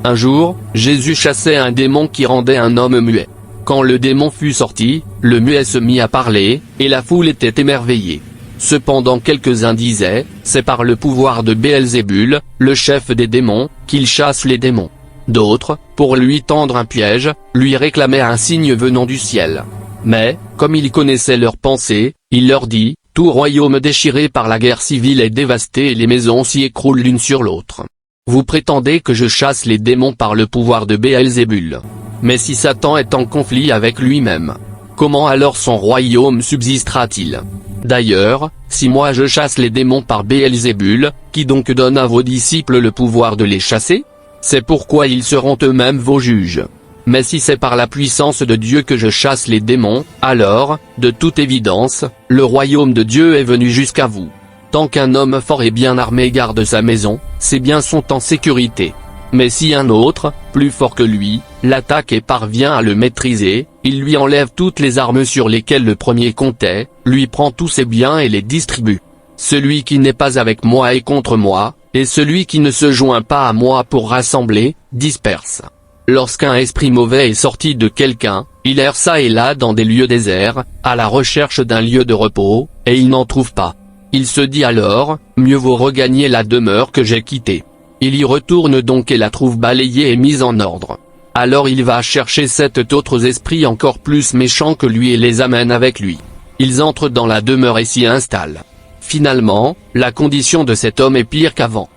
Un jour, Jésus chassait un démon qui rendait un homme muet. Quand le démon fut sorti, le muet se mit à parler, et la foule était émerveillée. Cependant quelques-uns disaient, c'est par le pouvoir de Béelzébul, le chef des démons, qu'il chasse les démons. D'autres, pour lui tendre un piège, lui réclamaient un signe venant du ciel. Mais, comme il connaissait leurs pensées, il leur dit, tout royaume déchiré par la guerre civile est dévasté et les maisons s'y écroulent l'une sur l'autre. Vous prétendez que je chasse les démons par le pouvoir de Béelzébul. Mais si Satan est en conflit avec lui-même, comment alors son royaume subsistera-t-il? D'ailleurs, si moi je chasse les démons par Béelzébul, qui donc donne à vos disciples le pouvoir de les chasser? C'est pourquoi ils seront eux-mêmes vos juges. Mais si c'est par la puissance de Dieu que je chasse les démons, alors, de toute évidence, le royaume de Dieu est venu jusqu'à vous. Tant qu'un homme fort et bien armé garde sa maison, ses biens sont en sécurité. Mais si un autre, plus fort que lui, l'attaque et parvient à le maîtriser, il lui enlève toutes les armes sur lesquelles le premier comptait, lui prend tous ses biens et les distribue. Celui qui n'est pas avec moi est contre moi, et celui qui ne se joint pas à moi pour rassembler, disperse. Lorsqu'un esprit mauvais est sorti de quelqu'un, il erre çà et là dans des lieux déserts, à la recherche d'un lieu de repos, et il n'en trouve pas. Il se dit alors, mieux vaut regagner la demeure que j'ai quittée. Il y retourne donc et la trouve balayée et mise en ordre. Alors il va chercher 7 autres esprits encore plus méchants que lui et les amène avec lui. Ils entrent dans la demeure et s'y installent. Finalement, la condition de cet homme est pire qu'avant.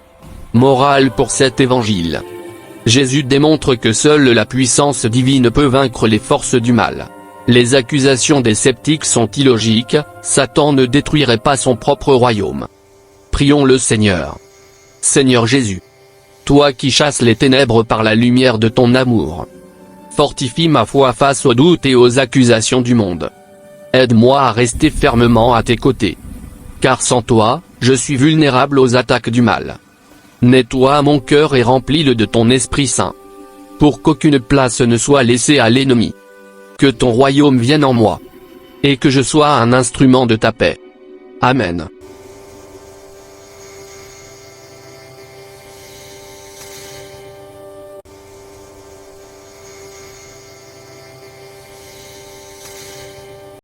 Morale pour cet évangile. Jésus démontre que seule la puissance divine peut vaincre les forces du mal. Les accusations des sceptiques sont illogiques, Satan ne détruirait pas son propre royaume. Prions le Seigneur. Seigneur Jésus, toi qui chasses les ténèbres par la lumière de ton amour, fortifie ma foi face aux doutes et aux accusations du monde. Aide-moi à rester fermement à tes côtés. Car sans toi, je suis vulnérable aux attaques du mal. Nettoie mon cœur et remplis-le de ton Esprit Saint. Pour qu'aucune place ne soit laissée à l'ennemi. Que ton royaume vienne en moi. Et que je sois un instrument de ta paix. Amen.